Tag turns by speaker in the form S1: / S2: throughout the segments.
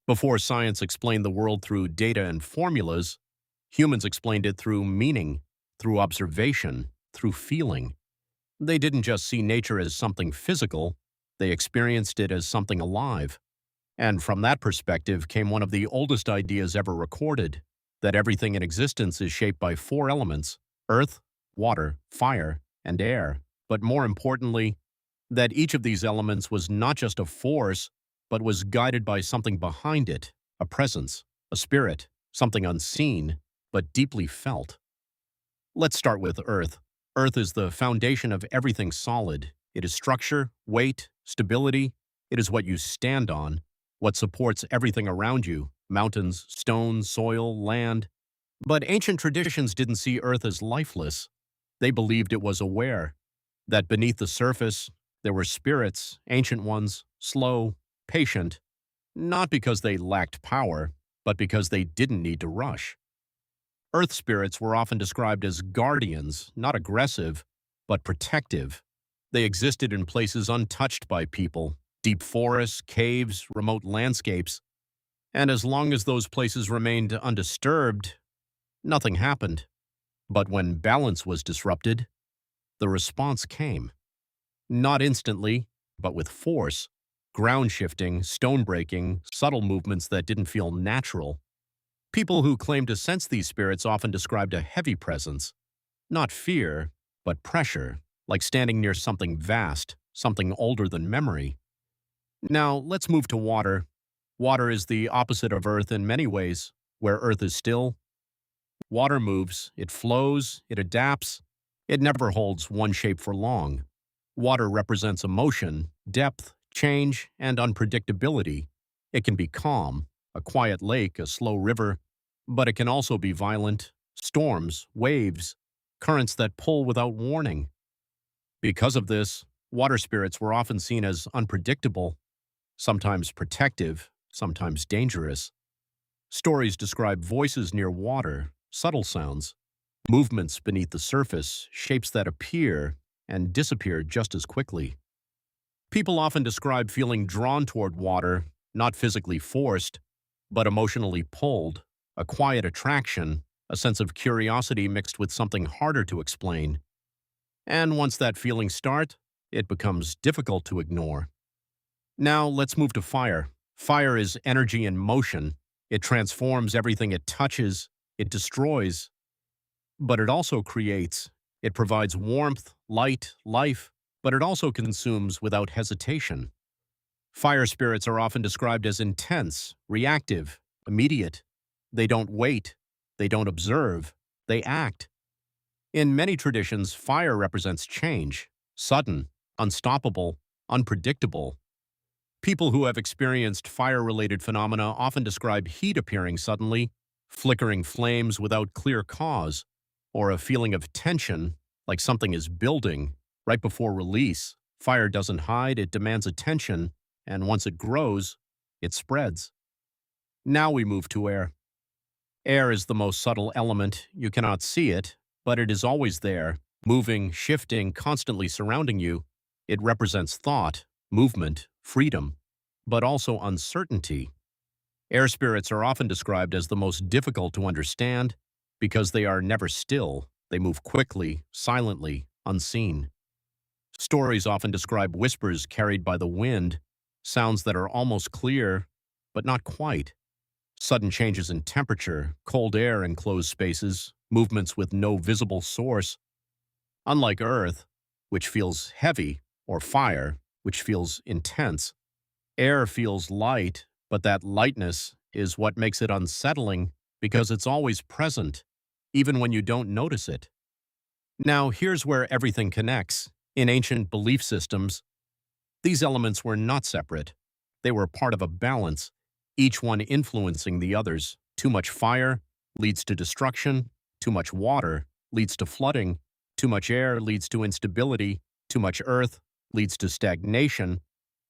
S1: Before science explained the world through data and formulas, humans explained it through meaning, through observation, through feeling. They didn't just see nature as something physical, they experienced it as something alive. And from that perspective came one of the oldest ideas ever recorded, that everything in existence is shaped by four elements: earth, water, fire, and air. But more importantly, that each of these elements was not just a force, but was guided by something behind it, a presence, a spirit, something unseen, but deeply felt. Let's start with Earth. Earth is the foundation of everything solid. It is structure, weight, stability. It is what you stand on, what supports everything around you: mountains, stones, soil, land. But ancient traditions didn't see Earth as lifeless. They believed it was aware, that beneath the surface there were spirits, ancient ones, slow, patient, not because they lacked power, but because they didn't need to rush. Earth spirits were often described as guardians, not aggressive, but protective. They existed in places untouched by people: deep forests, caves, remote landscapes. And as long as those places remained undisturbed, nothing happened. But when balance was disrupted, the response came. Not instantly, but with force: ground shifting, stone breaking, subtle movements that didn't feel natural. People who claimed to sense these spirits often described a heavy presence, not fear, but pressure, like standing near something vast, something older than memory. Now, let's move to water. Water is the opposite of Earth in many ways. Where Earth is still, water moves, it flows, it adapts. It never holds one shape for long. Water represents emotion, depth, change, and unpredictability. It can be calm, a quiet lake, a slow river, but it can also be violent: storms, waves, currents that pull without warning. Because of this, water spirits were often seen as unpredictable, sometimes protective, sometimes dangerous. Stories describe voices near water, subtle sounds, movements beneath the surface, shapes that appear and disappear just as quickly. People often describe feeling drawn toward water, not physically forced, but emotionally pulled, a quiet attraction, a sense of curiosity mixed with something harder to explain. And once that feeling starts, it becomes difficult to ignore. Now let's move to fire. Fire is energy in motion. It transforms everything it touches, it destroys, but it also creates. It provides warmth, light, life, but it also consumes without hesitation. Fire spirits are often described as intense, reactive, immediate. They don't wait, they don't observe, they act. In many traditions, fire represents change: sudden, unstoppable, unpredictable. People who have experienced fire-related phenomena often describe heat appearing suddenly, flickering flames without clear cause, or a feeling of tension, like something is building. Right before release, fire doesn't hide, it demands attention, and once it grows, it spreads. Now we move to air. Air is the most subtle element. You cannot see it, but it is always there, moving, shifting, constantly surrounding you. It represents thought, movement, freedom, but also uncertainty. Air spirits are often described as the most difficult to understand because they are never still. They move quickly, silently, unseen. Stories often describe whispers carried by the wind, sounds that are almost clear, but not quite. Sudden changes in temperature, cold air in closed spaces, movements with no visible source. Unlike Earth, which feels heavy, or fire, which feels intense, air feels light, but that lightness is what makes it unsettling because it's always present, even when you don't notice it. Now, here's where everything connects. In ancient belief systems, these elements were not separate. They were part of a balance, each one influencing the others. Too much fire leads to destruction, too much water leads to flooding, too much air leads to instability, too much earth leads to stagnation,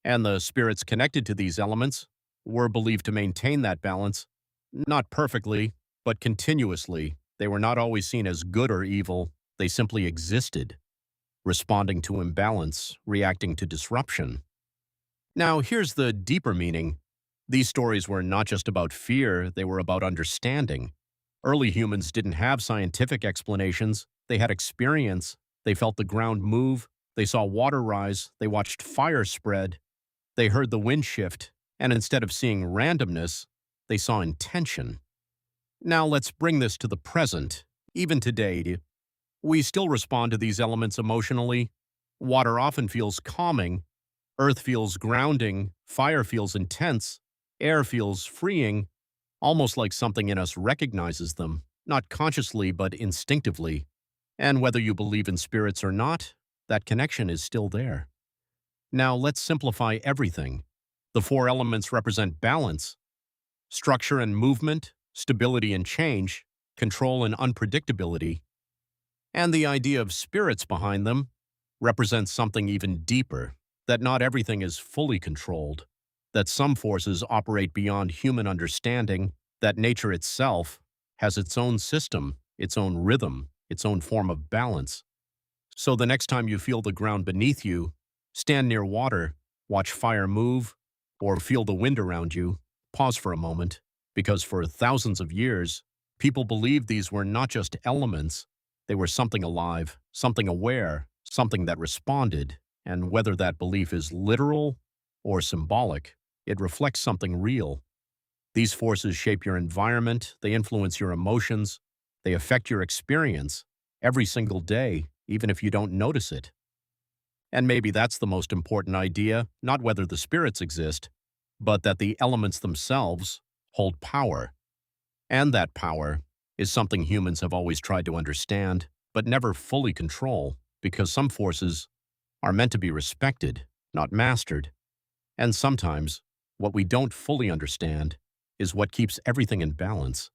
S1: and the spirits connected to these elements were believed to maintain that balance, not perfectly, but continuously. They were not always seen as good or evil, they simply existed, responding to imbalance, reacting to disruption. Now, here's the deeper meaning. These stories were not just about fear, they were about understanding. Early humans didn't have scientific explanations, they had experience. They felt the ground move, they saw water rise, they watched fire spread, they heard the wind shift, and instead of seeing randomness, they saw intention. Now let's bring this to the present. Even today, we still respond to these elements emotionally. Water often feels calming, earth feels grounding, fire feels intense, air feels freeing, almost like something in us recognizes them, not consciously but instinctively. And whether you believe in spirits or not, that connection is still there. Now let's simplify everything. The four elements represent balance, structure and movement, stability and change, control and unpredictability. And the idea of spirits behind them represents something even deeper, that not everything is fully controlled, that some forces operate beyond human understanding, that nature itself has its own system, its own rhythm, its own form of balance. So the next time you feel the ground beneath you, stand near water, watch fire move, or feel the wind around you, pause for a moment, because for thousands of years, people believed these were not just elements, they were something alive, something aware, something that responded, and whether that belief is literal or symbolic, it reflects something real. These forces shape your environment, they influence your emotions, they affect your experience every single day, even if you don't notice it. And maybe that's the most important idea, not whether the spirits exist, but that the elements themselves hold power. And that power is something humans have always tried to understand, but never fully control, because some forces are meant to be respected, not mastered. And sometimes, what we don't fully understand is what keeps everything in balance.